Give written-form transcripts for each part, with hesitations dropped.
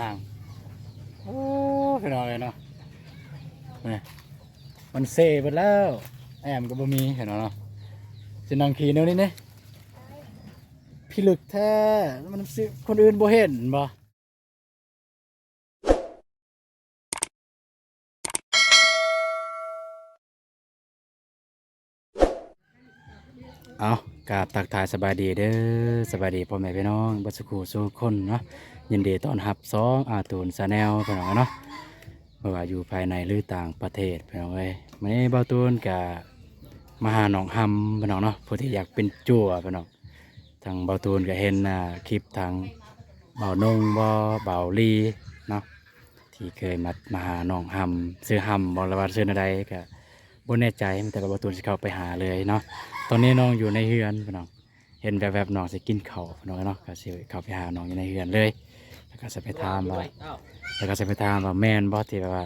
ทางโอ้พี่น้องเลยเนาะนี่มันเซ่ไปแล้วแอมก็บ่มีเห็นเนาะสินั่งขี่แนวนี้เนี่ยพี่ลึกแท้มันสิคนอื่นบ่เห็นบ่เอากราบทักทายสบายดีเด้อสบายดีพ่อแม่พี่น้องบัดสุขุสู่คนเนาะยินดีต้อนรับสองอาตูนชาแนลพี่น้องเนาะไม่ว่าอยู่ภายในหรือต่างประเทศพี่น้องเอ้ยมื้อนี้บ่าวตูนก็มาหาน้องหำพี่น้องเนาะผู้ที่อยากเป็นจั่วพี่น้องทางบ่าวตูนก็เห็นคลิปทางบ่าวนงบ่าวลีเนาะที่เคยมาหาน้องหำซื้อหำบ่ละว่าซื้ออะไรก็บ่แน่ใจแต่ว่าบ่าวตูนสิเข้าไปหาเลยเนาะ ตอนนี้น้องอยู่ในเฮือนพี่น้องเห็นแบบน้องสิกินข้าวพี่น้องเนาะก็สิเข้าไปหาน้องอยู่ในเฮือนเลยแล้วก็จะไปถามว่าแม่นบ่ที่แบบว่า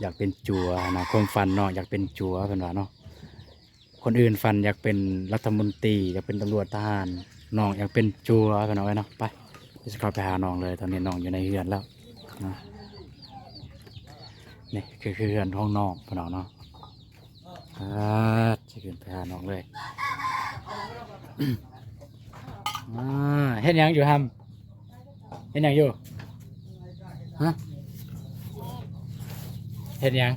อยากเป็นจัวนะความฝันน้องอยากเป็นจัวเพิ่นว่าเนาะคนอื่นฝันอยากเป็นรัฐมนตรีอยากเป็นตำรวจทหารน้องอยากเป็นจัวพี่น้องเนาะไปจะเข้าไปหาน้องเลยตอนนี้น้องอยู่ในเฮือนแล้วนะนี่คือเฮือนห้องน้องพี่น้องเนาะจะขึ้นไปหาน้องเลยเฮ็ดหยังอยู่ฮัมเฮ็ดหยังอยู่ฮะเฮ็ดหยัง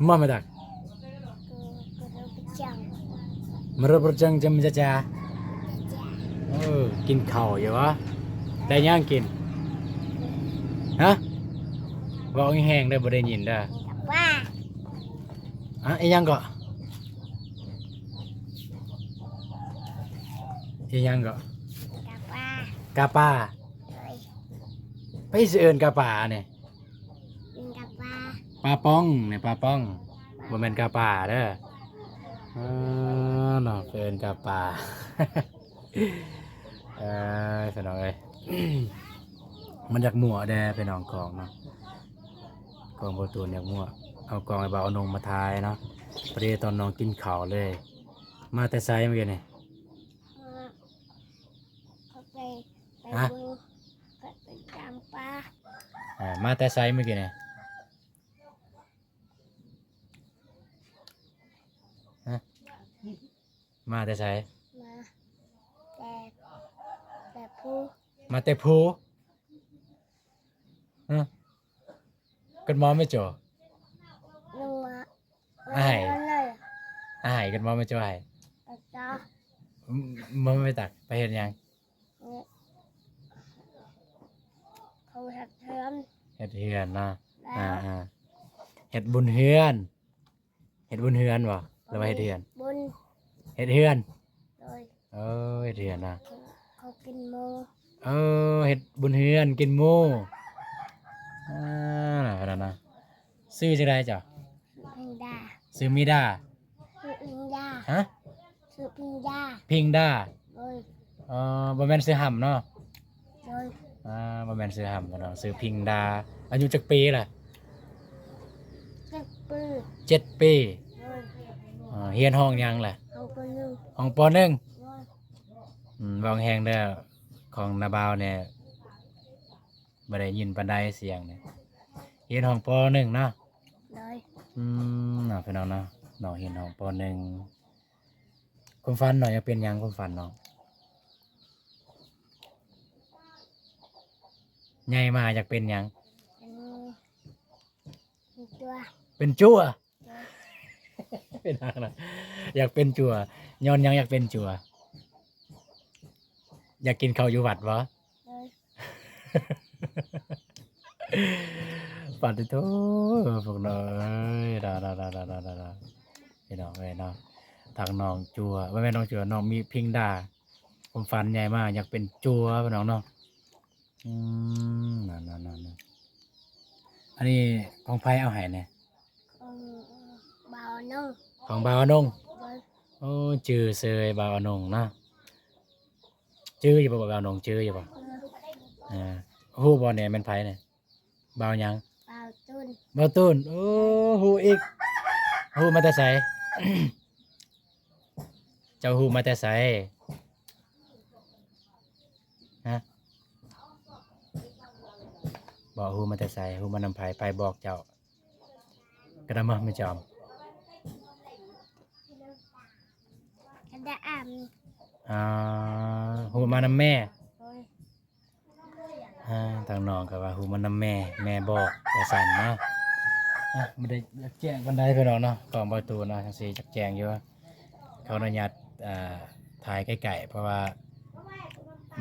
มาtak mereperjang jam jaja กินข้าวอยู่วะได้หยังกินฮะบอกแห้งๆได้บ่ได้ยินเด้อไอ้ยังก็ไอ้ยังก็กาปาไปสิเอิ้นกาปาเนี่ยปลาป้องเนี่ยปลาป้องบ่แม่นกาปาเด้อเนาะเอิ้นกาปาสนองเอ้ยมันอยากมั่วแด่ไปน้องกองเนาะกองโบตูนอยากมั่วเอากองไอ้บ่าวเอานงมาทายเนาะพอดีตอนน้องกินข้าวเลยมาแต่ไซเมื่อกี้นี่ฮะมาแต่ไซเมื่อกี้นี่ฮะมาแต่ไซมาแต่ภูฮะกันมอไม่จ่ออ้ายกันมอไม่จ่ออ้ายมันไม่ตักไปเห็นยังเห็ดเฮือนนะเห็ดบุญเฮือนเห็ดบุญเฮือนวะหรือว่าเห็ดเฮือนเห็ดเฮือนเห็ดเฮือนนะเขากินโมเห็ดบุญเฮือนกินโมอะไรนะซื้อจะได้จ้ะซื้อมิดาฮะซื้อพิงดาบ่แม่นซื้อห่ำเนาะบ่แม่นซื้อห่ำเนาะซื้อพิงดาอายุจักปีล่ะ7 ปีเฮียนห้องยังล่ะห้องป .1 วางแหงเด้อของนาบาวเนี่ยบ่ได้ยินปานใดเสียงเนี่ยเฮียนห้องป .1 เนาะเนาะพี่น้องเนาะน้องเฮียนห้องป .1 ความฝันน้องอยากเป็นหยังความฝันน้องใหญ่มาอยากเป็นหยังเป็นจั่วเป็นอะไรอยากเป็นจั่วย้อนยังอยากเป็นจั่วอยากกินข้าวอยู่วัดวะปัดโต้พวกน้อยดาพี่น้องเอ้ยเนาะทางน้องจั่วไม่แม่น้องจั่วน้องมีพิงดาผมฝันใหญ่มากอยากเป็นจั่วพี่น้องเนาะนั่นอันนี้ของไผเอาให้เนี่ยของบ่าวนงโอ้จื้อเซยบ่าวนงนะจื้ออยู่บ่บ่าวนงจื้ออยู่บ่ฮู้บ่เนี่ยแม่นไผเนี่ยบ่าวหยังบ่าวตูนโอ้ฮู้อีกฮู้มาแต่ไส เจ้าฮู้มาแต่ไสฮะ บอกฮู้มาแต่ไสฮู้มานำไผไปบอกเจ้าก็ได้มาไม่จอม กระดาอ่ำอ่าฮู้มานำแม่ โอ้ย ทางน้องก็ว่าฮู้มานำแม่แม่บอกว่าซั่นเนาะบ่ได้อยากแจ้งปานใดพี่น้องเนาะกล่องประตูเนาะจังซี่จักแจ้งอยู่ว่าเขาอนุญาตถ่ายใกล้ๆเพราะว่า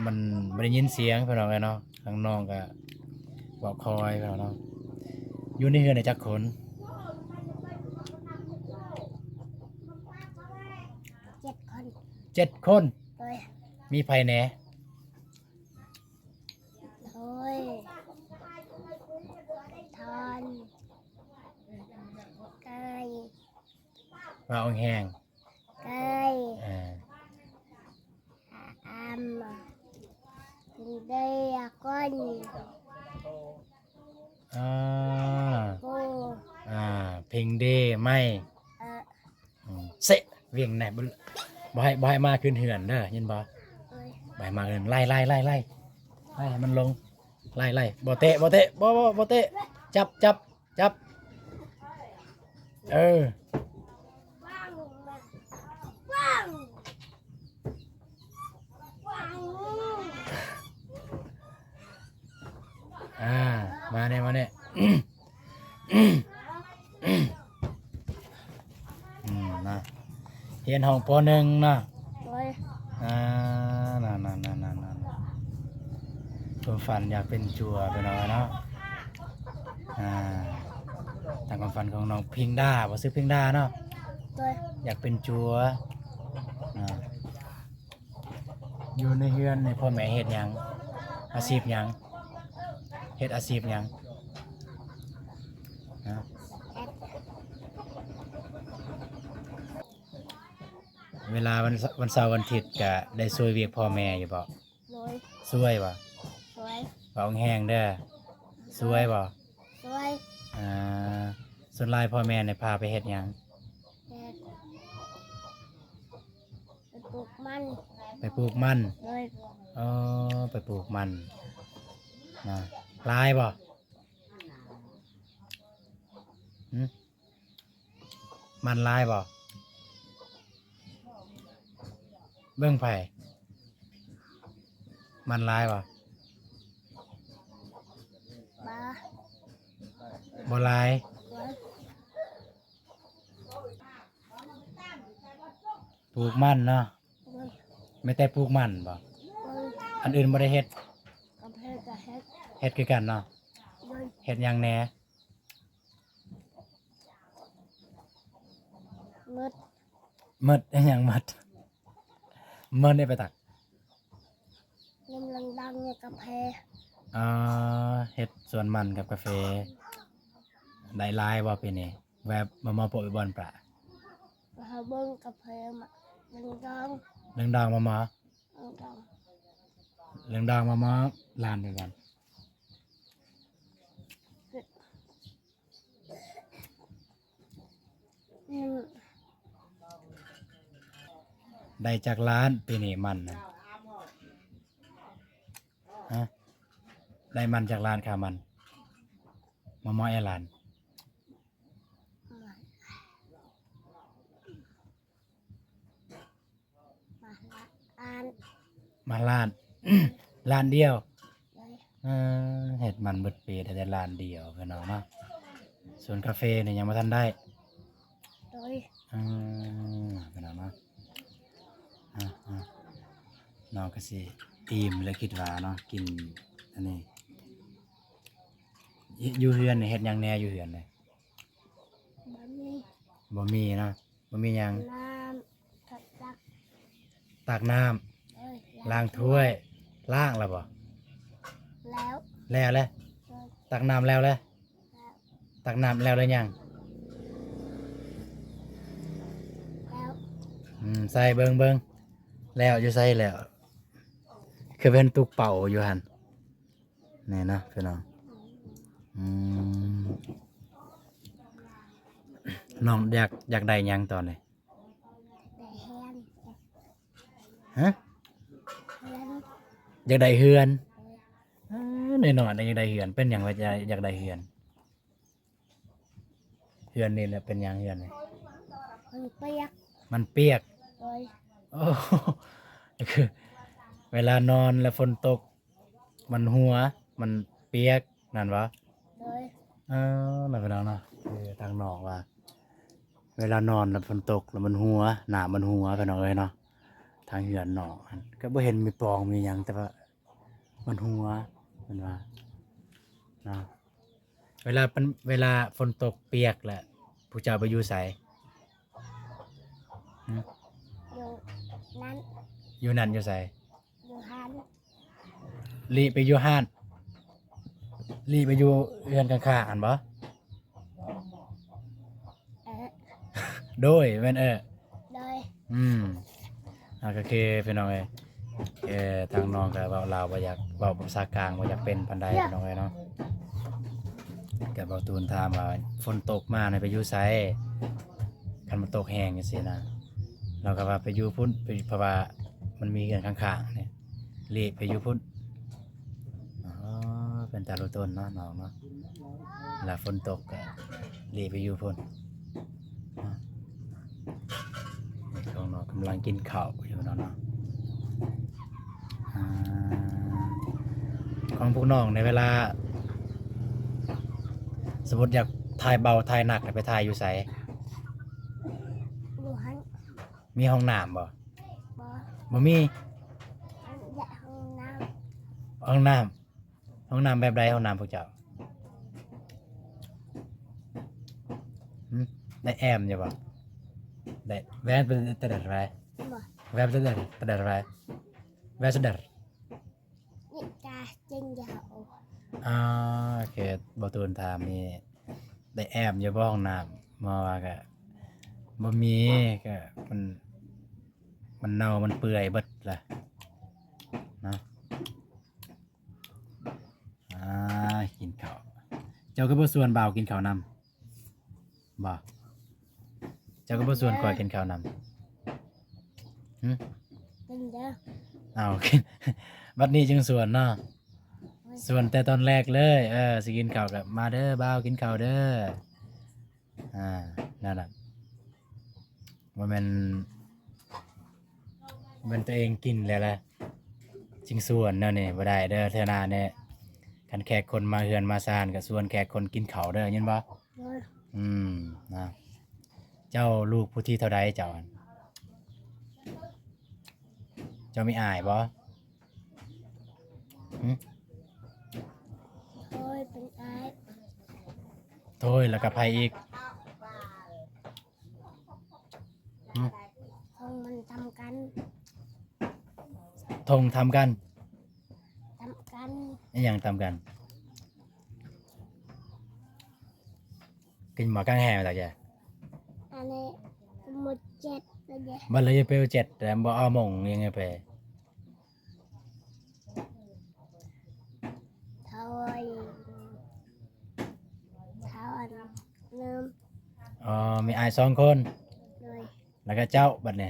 มันบ่ได้ยินเสียงพี่น้องเอ้ยเนาะทางน้องก็บอกคอยพี่น้องเนาะอยู่ในเฮือนได้จักคน 7 คน 7 คน โอ้ย มีไผแหน่ โอ้ยทอนไก่ ว่าเอาแห้ง ไก่ อ่า อ่ำกินได้ก้อน อ่า กู เพลงเดไม่ เออ เสะเวียงแหนบ่ให้มาขึ้นเหือนเด้อยินบ่ โอ้ย บ่ให้มาขึ้นไล่ให้มันลงไล่บ่เตะบ่เตะจับเออ ว้าวว้าวว้าว มาเนี่ย นะเรียนห้องป .1 นะ โอ้ย น่ะความฝันอยากเป็นจัวไปหน่อยเนาะตามความฝันของน้องพิงดาบ่ซื้อพิงดาเนาะ โอ้ย อยากเป็นจัวอยู่ในเฮือนในพ่อแม่เฮ็ดหยังอาชีพหยังเฮ็ดอาชีพหยังนะ เวลาวันเสาร์วันอาทิตย์ก็ได้ช่วยเวียกพ่อแม่อยู่บ่ โอ้ย ช่วยบ่ สวย บ่เอาแห้งเด้อช่วยบ่ สวย ส่วนหลายพ่อแม่เนี่ยพาไปเฮ็ดหยัง เด็ดไปปลูกมัน ไปปลูกมัน โดย ไปปลูกมันนะหลายบ่หึมันหลายบ่เบิ่งไผมันหลายบ่ บ้า บ่หลาย โอ้ย ปลูกมันเนาะ โอ้ย ไม่แต่ปลูกมันบ่ โอ้ย อันอื่นบ่ได้เฮ็ด กำแพงกระเฮ็ด เฮ็ดคือกันเนาะ โดย เฮ็ดหยังแหน่ มืด หมดอิหยังหมดได้ไปตัก กำลังดังในกำแพง เฮ็ดสวนมันกับกาแฟได้หลายบ่ปีนี้แวบมาโปะไปบอนปลา มาหาเบิ้งกำแพงมาดัง เรื่องดังมา ดัง เรื่องดังมาลานไปกัน อืม ได้จากร้านปีนี้มันน่ะฮะได้มันจากร้านค่ะมันมาไอ้ร้าน มาละอ่าน มาร้าน ร้านเดียว เลย เฮ็ดมันเบิดปีได้แต่ร้านเดียวเพิ่นเอาเนาะส่วนกาแฟนี่ยังบ่ทันได้ โดย เพิ่นเอาเนาะน้องก็สิอิ่มแล้วคิดว่าเนาะกินอันนี้อยู่เฮือนนี่เฮ็ดหยังแหน่อยู่เฮือนนี่ บะหมี่ บ่มีเนาะบ่มีหยัง น้ำกับตัก ตักน้ำ เอ้ย ล้างถ้วยล้างแล้วบ่ แล้ว แล้วแหละ โดย ตักน้ำแล้วแหละ แล้ว ตักน้ำแล้วได้ยัง แล้ว ใส่เบิ่งแล้วอยู่ใส่แล้วคือเป็นตุกเป่าอยู่หั่นนี่นะพี่น้องน้องอยากได้หยังตอนนี้ แต่แฮน ฮะ แฮน อยากได้เฮือน เอ้ย หน่อยๆอยากได้เหือนเป็นหยังว่าอยากได้เหือนนี่แหละเป็นหยังเหือนนี่ มันเปียก มันเปียก โดย โอ้โหคือเวลานอนแล้วฝนตก มันหัว มันเปียกนั่นวะ โดย นั่นเป็นเนาะทางนอกว่า เวลานอนแล้วฝนตกแล้วมันหัวหนามันหัวไปหน่อยเนาะทางเหือนนอกมันก็บ่เห็นมีปล่องมีหยังแต่ว่ามันหัวมันว่าเนาะเวลาฝนตกเปียกแหละผู้เจ้าไปอยู่ไส อยู่นั้น อยู่นั่นอยู่ไส อยู่หัน ลีไปอยู่ห้านลีไปอยู่เรือนข้างๆอันบ่ เออ โดยแม่นโดย ก็คือพี่น้องทางน้องก็เว้าลาวบ่อยากเว้าภาษากลางบ่อยากเป็นปานใดพี่น้องเนาะก็เว้าตูนถามว่าฝนตกมานี่ไปอยู่ไสคันมันตกแห้งจังซี่นะเราก็ว่าไปอยู่พุ่นไปเพราะว่ามันมีเรือนข้างๆเนี่ยลีไปอยู่พุ่นเป็นตาลุต้นเนาะน้องเนาะเวลาฝนตกก็ลีไปอยู่พุ่นน้องกำลังกินข้าวอยู่เนาะของพวกน้องในเวลาสมมติอยากถ่ายเบาถ่ายหนักไปถ่ายอยู่ไส อยู่หัน มีห้องน้ำบ่ บ่ บ่มี อันอยากห้องน้ ห้องน้ำแบบใดห้องน้ำพวกเจ้าได้แอมอยู่บ่ได้แวนเป็นตะเด็ดไร ำบ่ แวนเป็นตะเด็ดไรแวนตะเด็ด นี่กาจริงยาว โอเคบ่ตูนถามนี่ได้แอมอยู่บ่ห้องน้ำมาว่าก็บ่มีก็มันเน่ามันเปื่อยเบิดล่ะเนาะกินข้าวเจ้าก็บ่ส่วนบ่าวกินข้าวนำบ่เจ้าก็บ่ส่วนข่อยกินข้าวนำ จริงเด้อ เอากิน บัดนี้จึงส่วนเนาะส่วนแต่ตอนแรกเลยสิกินข้าวกับมาเด้อบ่าวกินข้าวเด้อนั่นน่ะว่ามันตัวเองกินแล้วแหละจึงส่วนเนาะนี่บ่ได้เด้อเทื่อหน้าเนี่ยคันแขกคนมาเฮือนมาซ่านก็ส่วนแขกคนกินข้าวเด้อยินบ่ โดย นะเจ้าลูกผู้ที่เท่าใดเจ้ามีอายบ่ โดยเป็นไอ้ โทยแล้วก็ไผอีก ห้องมันทำกัน ทงทำกัน ทำกัน อีหยังทำกันกินหมากางแห่มาจากแก อันนี้หมดเจ็ดแล้วเนี่ย บัดเลยไปเจ็ดแต่บ่เอาหม่องยังไงไป เท่าไอ้เท่าอันเริ่ม มีอาย2 คน โดย แล้วก็เจ้าบัดนี้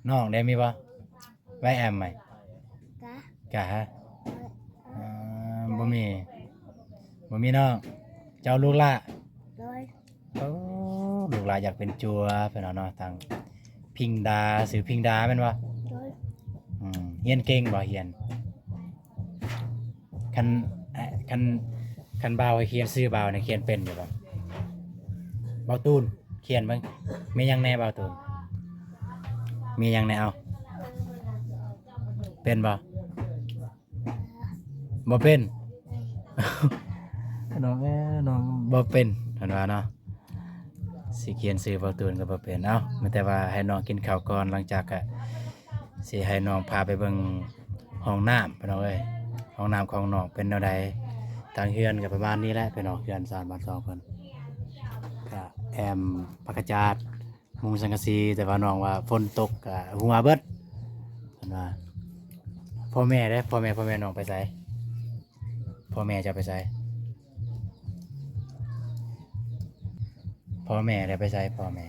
น้องได้มีบ่ไว้แอมไหม กะ กะฮะ โดย บ่มีน้องเจ้าลูกหล่ะ โดย ลูกหล่ะอยากเป็นจัวเพิ่นเอาเนาะทางพิงดาสื่อพิงดาแม่นบ่ โดย เฮียนเก่งบ่เฮียนคันคันบ่าวให้เขียนชื่อบ่าวเนี่ยเขียนเป็นอยู่บ่บ่าวตูนเขียนเบิ่งมีหยังแหน่บ่าวตูนมีหยังแหน่เอาเป็นบ่บ่เป็น น้องน้องบ่เป็นเห็นว่าเนาะสิเขียนชื่อบ่าวตูนก็บ่เป็นเอ้ามีแต่ว่าให้น้องกินข้าวก่อนหลังจากก็สิให้น้องพาไปเบิ่งห้องน้ำพี่น้องเอ้ยห้องน้ำของน้องเป็นแนวใดทางเฮือนก็ประมาณนี้แหละพี่น้องเฮือน3 บ้าน 2 เพิ่นก็แอมผักกาดจาดมุงสังกะสีแต่ว่าน้องว่าฝนตกก็หัวเบิดเพิ่นว่าพ่อแม่น้องไปไสพ่อแม่จะไปไสพ่อแม่ได้ไปไสพ่อแม่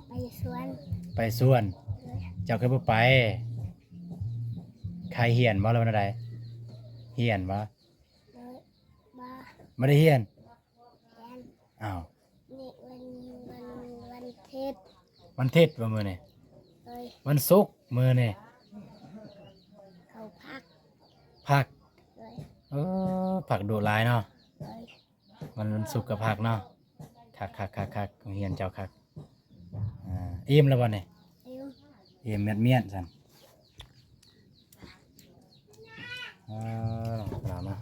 ไปสวน ไปส่วน โดย เจ้าเคยบ่ไปใครเหียนบ่แล้วมันอะไร บ เฮียนบ่ เลยบ้า บ่ได้เฮียน แอน อ้าว นี่วันเทศ วันเทศบ่มื้อนี้ เลย วันศุกร์มื้อนี้ เขาพัก พัก เลย ผักดุหลายเนาะ เลย วันศุกร์ก็พักเนาะคักเฮียนเจ้าคักอิ่มแล้วบ่นี่ อิว อิ่มเมียนซั่นลองเนาะ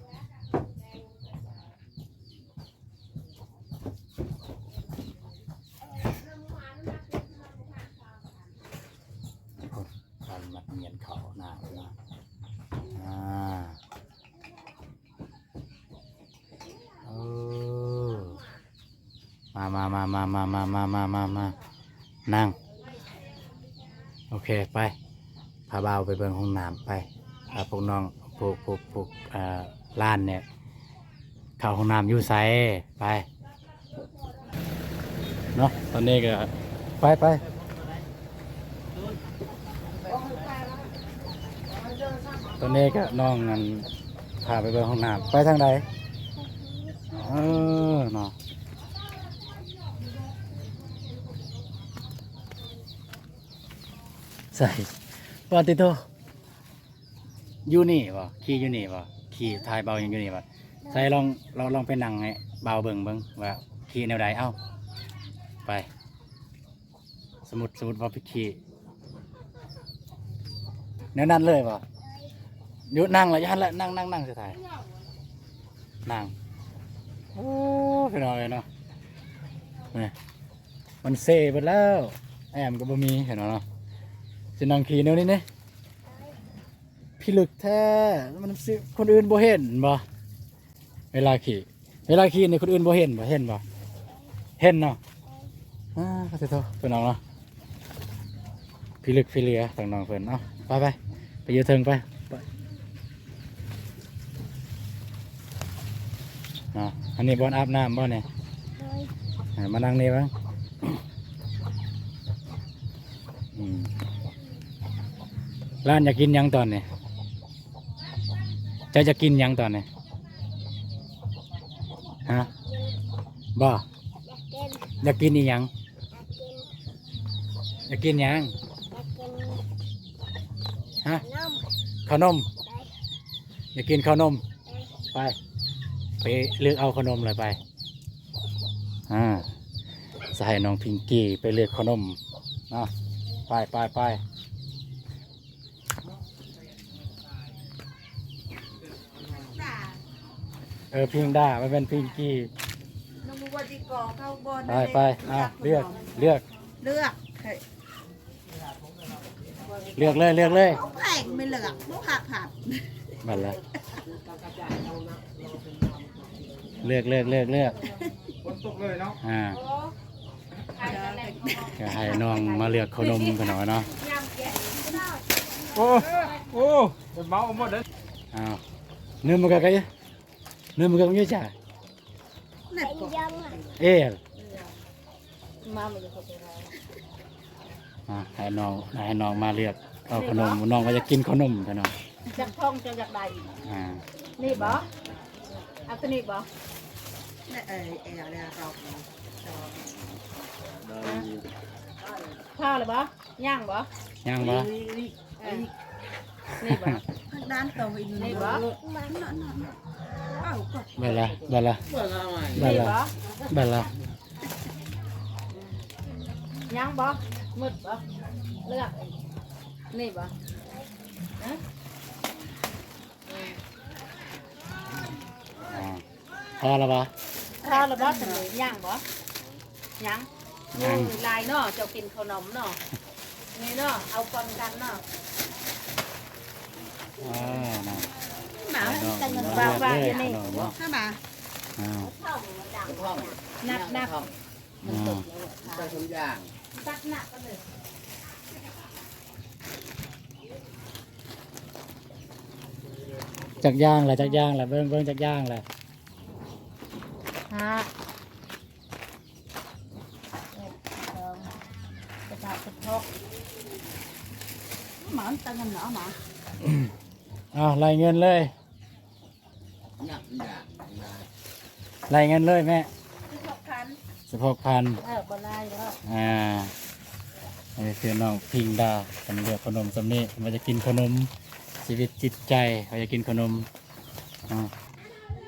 การมัดเมียนเขาหน้าเนาะมานั่งโอเคไปพาบ่าวไปเบิ่งห้องน้ำไปพาพวกน้องพวกล้านเนี่ยเข้าห้องน้ำอยู่ไสไปเนาะตอนนี้ก็ไปตอนนี้ก็น้องกันพาไปเบิ่งห้องน้ำไปทางใดเนาะใส่ปอนติโตอยู่นี่บ่ขี่อยู่นี่บ่ขี่ทายเบายังอยู่นี่บ่ใส่ลองไปนั่งให้เบาเบิ่งว่าขี่แนวใดเอ้าไปสมมุติว่าไปขี่แนวนั้นเลยบ่อยู่นั่งละยันละนั่งสิถ่ายนั่งโอ้พี่น้องเลยเนาะนี่มันเซ่ไปแล้วแอมก็บ่มีเห็นเนาะสินั่งขี่แนวนี้เนี่ยพี่ลึกแท้มันสิคนอื่นบ่เห็นบ่เวลาขี่นี่คนอื่นบ่เห็นบ่เห็นเนาะก็สิโตเพิ่นเอาเนาะพี่ลึกพี่เหลือทางน้องเพิ่นเนาะไปอยู่เทิงไปเนาะอันนี้บ่อนอาบน้ำบ่เนี่ย เลย มานั่งนี่บ้างร้านอยากกินหยังตอนนี้จะกินหยังตอนนี้ฮะบ่ อยากกินอยากกินอีหยัง อยากกิน อยากกินหยัง อยากกิน ฮะ น้ำ ขนม ได้ อยากกินขนม ได้ ไปเลือกเอาขนมเลยไปใส่น้องพิงกี้ไปเลือกขนมนะไปพิงด้ามันเป็นพิงกี้ น้องบัวจีกอเข้าบน ไปเลือก เลือกเฮ้ย เลือกเลย เขาแพงไม่เลือกเขาผัด บัดละเลือก ฝนตกเลยเนาะ ก็ให้น้องมาเลือกขนมกันหน่อยเนาะ โอ้เป็นเมาหมดเลย เนื้อมันก็มันเยอะจ้ะ เน็ต ไอ้ยังอ่ะ มาไม่ได้เขาไปแล้ว ให้น้องมาเลือกเอาขนมน้องก็จะกินขนมกันเนาะ จักท่องจะจักใดนี่บ่เอาตัวนี้บ่นี่เนี่ยเราข้าวเลยบ่ย่างบ่ ย่างบ่ นี่บ่ด้านตัวอีกนี่บ่ บัดละ นี่บ่ ย่างบ่มืดบ่เลือกนี่บ่ฮะ พอแล้วบ่ ข้าวแล้วบ่สนุย่างบ่ย่างงูลายเนาะเจ้ากินขนมเนาะนี่เนาะเอาปนกันเนาะ นะ หมา น้อง แต่เงิน มา บา เลื ว อก ๆ เลย นี่ ขนมเนาะ ถ้ามา นับตักหนักก็เลย จักย่างแหละเบิ่งจักย่างแหละ ฮะกระดาษกระทกหมาตั้งเงินเนาะหมา ไล่เงินเลย ไล่เงินเลยแม่ 16,000 16,000 บ่ลายแล้ว อันนี้คือน้องพิงดาเป็นเลือกขนมสำนี้มันจะกินขนมชีวิตจิตใจเขาจะกินขนม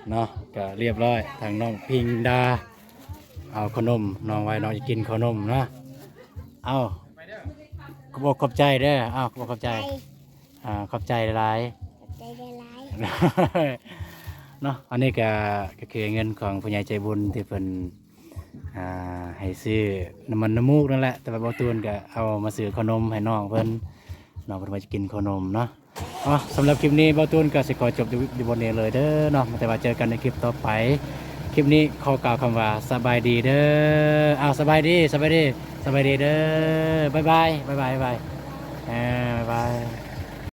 เนาะก็เรียบร้อยทางน้องพิงดาเอาขนมน้องไว้น้องจะกินขนมเนาะเอาขอบขอบใจเด้อเอาขอบขอบใจ ใจ ขอบใจหลาย ใจได้ร้าย ๆ เนาะอันนี้ก็คือเงินของผู้ใหญ่ใจบุญที่เพิ่นให้ซื้อน้ำมันน้ำมูกนั่นแหละแต่ว่าบ่ตูนก็เอามาซื้อขนมให้น้องเพิ่นน้องเพิ่นว่าจะกินขนมเนาะสำหรับคลิปนี้บ่ตูนก็สิขอจบอยู่บนนี้เลยเด้อเนาะแต่ว่าเจอกันในคลิปต่อไปคลิปนี้ขอกล่าวคำว่าสบายดีเด้อสบายดีเด้อบ๊ายบายบ๊ายบายบ๊ายบายบ๊ายบาย